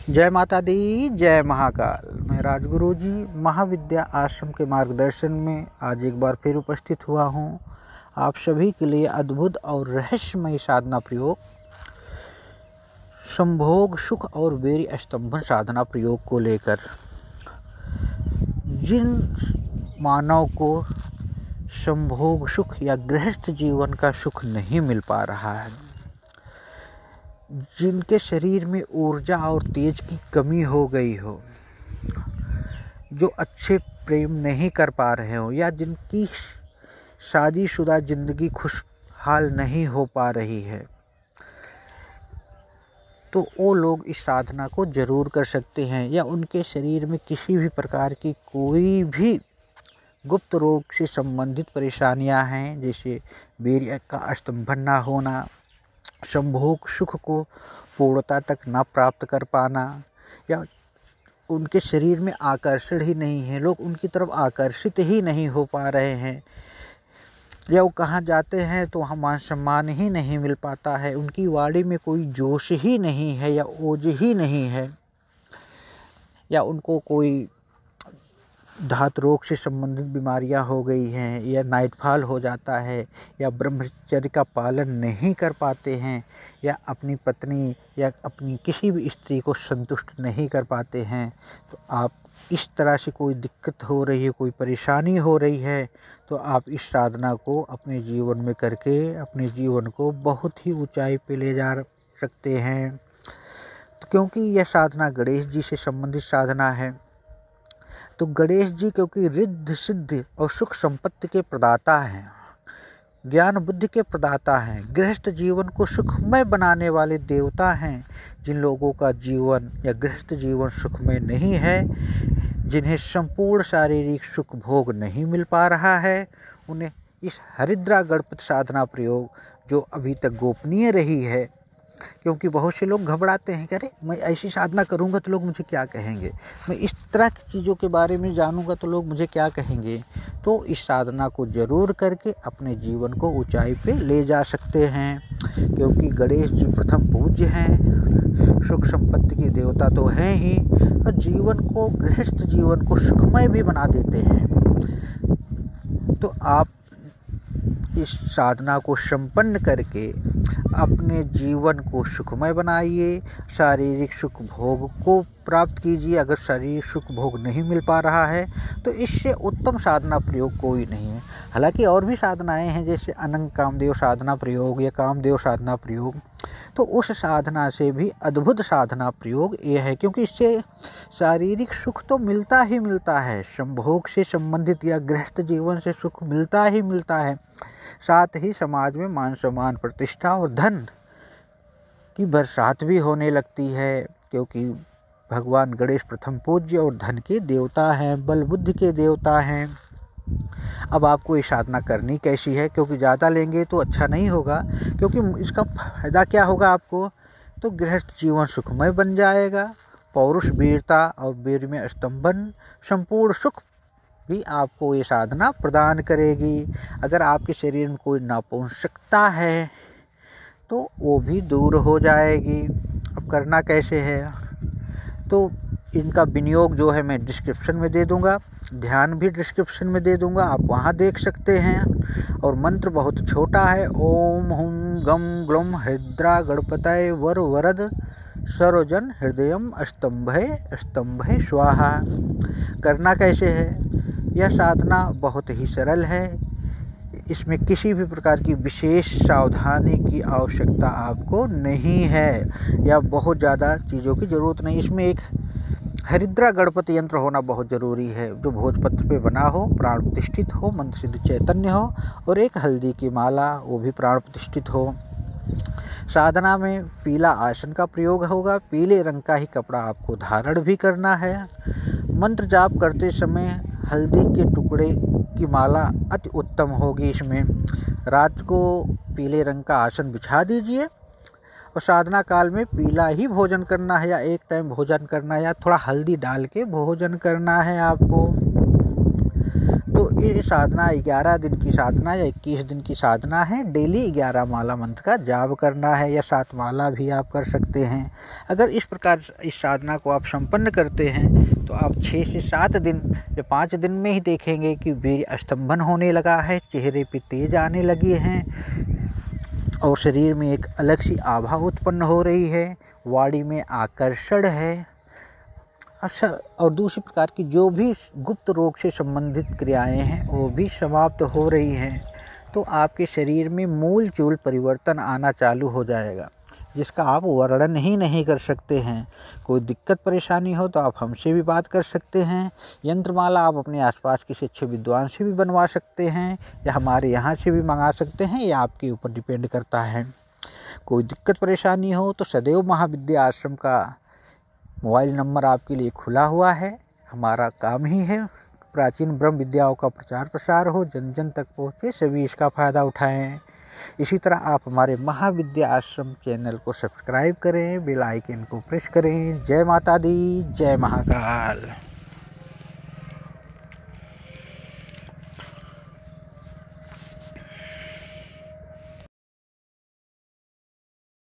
जय माता दी, जय महाकाल। मैं राजगुरु जी महाविद्या आश्रम के मार्गदर्शन में आज एक बार फिर उपस्थित हुआ हूँ आप सभी के लिए अद्भुत और रहस्यमय साधना प्रयोग संभोग सुख और वीर्य अस्तंभन साधना प्रयोग को लेकर। जिन मानव को संभोग सुख या गृहस्थ जीवन का सुख नहीं मिल पा रहा है, जिनके शरीर में ऊर्जा और तेज की कमी हो गई हो, जो अच्छे प्रेम नहीं कर पा रहे हो, या जिनकी शादीशुदा जिंदगी खुशहाल नहीं हो पा रही है, तो वो लोग इस साधना को जरूर कर सकते हैं। या उनके शरीर में किसी भी प्रकार की कोई भी गुप्त रोग से संबंधित परेशानियां हैं, जैसे वीर्य का स्तंभन ना होना, संभोग सुख को पूर्णता तक ना प्राप्त कर पाना, या उनके शरीर में आकर्षण ही नहीं है, लोग उनकी तरफ आकर्षित ही नहीं हो पा रहे हैं, या वो कहाँ जाते हैं तो वहाँ मान सम्मान ही नहीं मिल पाता है, उनकी वाणी में कोई जोश ही नहीं है या ओज ही नहीं है, या उनको कोई धात रोग से संबंधित बीमारियां हो गई हैं, या नाइटफॉल हो जाता है, या ब्रह्मचर्य का पालन नहीं कर पाते हैं, या अपनी पत्नी या अपनी किसी भी स्त्री को संतुष्ट नहीं कर पाते हैं, तो आप इस तरह से कोई दिक्कत हो रही है, कोई परेशानी हो रही है, तो आप इस साधना को अपने जीवन में करके अपने जीवन को बहुत ही ऊंचाई पे ले जा सकते हैं। तो क्योंकि यह साधना गणेश जी से संबंधित साधना है, तो गणेश जी क्योंकि रिद्धि सिद्धि और सुख संपत्ति के प्रदाता हैं, ज्ञान बुद्धि के प्रदाता हैं, गृहस्थ जीवन को सुखमय बनाने वाले देवता हैं। जिन लोगों का जीवन या गृहस्थ जीवन सुखमय नहीं है, जिन्हें संपूर्ण शारीरिक सुख भोग नहीं मिल पा रहा है, उन्हें इस हरिद्रा गणपति साधना प्रयोग जो अभी तक गोपनीय रही है, क्योंकि बहुत से लोग घबराते हैं कि अरे मैं ऐसी साधना करूंगा तो लोग मुझे क्या कहेंगे, मैं इस तरह की चीज़ों के बारे में जानूंगा तो लोग मुझे क्या कहेंगे, तो इस साधना को जरूर करके अपने जीवन को ऊंचाई पे ले जा सकते हैं। क्योंकि गणेश जी प्रथम पूज्य हैं, सुख संपत्ति की देवता तो हैं ही, और जीवन को गृहस्थ जीवन को सुखमय भी बना देते हैं। तो आप इस साधना को संपन्न करके अपने जीवन को सुखमय बनाइए, शारीरिक सुख भोग को प्राप्त कीजिए। अगर शारीरिक सुख भोग नहीं मिल पा रहा है तो इससे उत्तम साधना प्रयोग कोई नहीं है। हालांकि और भी साधनाएं हैं, जैसे अनंग कामदेव साधना प्रयोग या कामदेव साधना प्रयोग, तो उस साधना से भी अद्भुत साधना प्रयोग ये है, क्योंकि इससे शारीरिक सुख तो मिलता ही मिलता है, संभोग से संबंधित या गृहस्थ जीवन से सुख मिलता ही मिलता है, साथ ही समाज में मान सम्मान प्रतिष्ठा और धन की बरसात भी होने लगती है। क्योंकि भगवान गणेश प्रथम पूज्य और धन के देवता हैं, बल बुद्धि के देवता हैं। अब आपको ये साधना करनी कैसी है, क्योंकि ज़्यादा लेंगे तो अच्छा नहीं होगा, क्योंकि इसका फायदा क्या होगा आपको, तो गृहस्थ जीवन सुखमय बन जाएगा, पौरुष वीरता और वीर्य में स्तंभन संपूर्ण सुख भी आपको ये साधना प्रदान करेगी। अगर आपके शरीर में कोई नपुंसकता है तो वो भी दूर हो जाएगी। अब करना कैसे है, तो इनका विनियोग जो है मैं डिस्क्रिप्शन में दे दूंगा, ध्यान भी डिस्क्रिप्शन में दे दूंगा, आप वहाँ देख सकते हैं। और मंत्र बहुत छोटा है, ओम हुम गम ग्लम हरिद्रा गणपतये वर वरद सर्वजन हृदयम स्तंभे स्तंभे स्वाहा। करना कैसे है, यह साधना बहुत ही सरल है, इसमें किसी भी प्रकार की विशेष सावधानी की आवश्यकता आपको नहीं है, या बहुत ज़्यादा चीज़ों की ज़रूरत नहीं। इसमें एक हरिद्रा गणपति यंत्र होना बहुत ज़रूरी है, जो भोजपत्र पे बना हो, प्राण प्रतिष्ठित हो, मंत्र सिद्ध चैतन्य हो, और एक हल्दी की माला, वो भी प्राण प्रतिष्ठित हो। साधना में पीला आसन का प्रयोग होगा, पीले रंग का ही कपड़ा आपको धारण भी करना है। मंत्र जाप करते समय हल्दी के टुकड़े की माला अति उत्तम होगी। इसमें रात को पीले रंग का आसन बिछा दीजिए, और साधना काल में पीला ही भोजन करना है, या एक टाइम भोजन करना है, या थोड़ा हल्दी डाल के भोजन करना है आपको। तो तो ये साधना 11 दिन की साधना या 21 दिन की साधना है। डेली 11 माला मंत्र का जाप करना है, या 7 माला भी आप कर सकते हैं। अगर इस प्रकार इस साधना को आप संपन्न करते हैं तो आप 6 से 7 दिन या 5 दिन में ही देखेंगे कि वीर्य स्तंभन होने लगा है, चेहरे पे तेज आने लगे हैं और शरीर में एक अलग सी आभा उत्पन्न हो रही है, वाणी में आकर्षण है। अच्छा, और दूसरी प्रकार की जो भी गुप्त रोग से संबंधित क्रियाएं हैं वो भी समाप्त हो रही हैं। तो आपके शरीर में मूल चूल परिवर्तन आना चालू हो जाएगा, जिसका आप वर्णन ही नहीं कर सकते हैं। कोई दिक्कत परेशानी हो तो आप हमसे भी बात कर सकते हैं। यंत्रमाला आप अपने आसपास किसी अच्छे विद्वान से भी बनवा सकते हैं, या हमारे यहाँ से भी मंगा सकते हैं, ये आपके ऊपर डिपेंड करता है। कोई दिक्कत परेशानी हो तो सदैव महाविद्या आश्रम का मोबाइल नंबर आपके लिए खुला हुआ है। हमारा काम ही है प्राचीन ब्रह्म विद्याओं का प्रचार प्रसार हो, जन जन तक पहुँचे, सभी इसका फ़ायदा उठाएं। इसी तरह आप हमारे महाविद्या आश्रम चैनल को सब्सक्राइब करें, बेल आइकन को प्रेस करें। जय माता दी, जय महाकाल।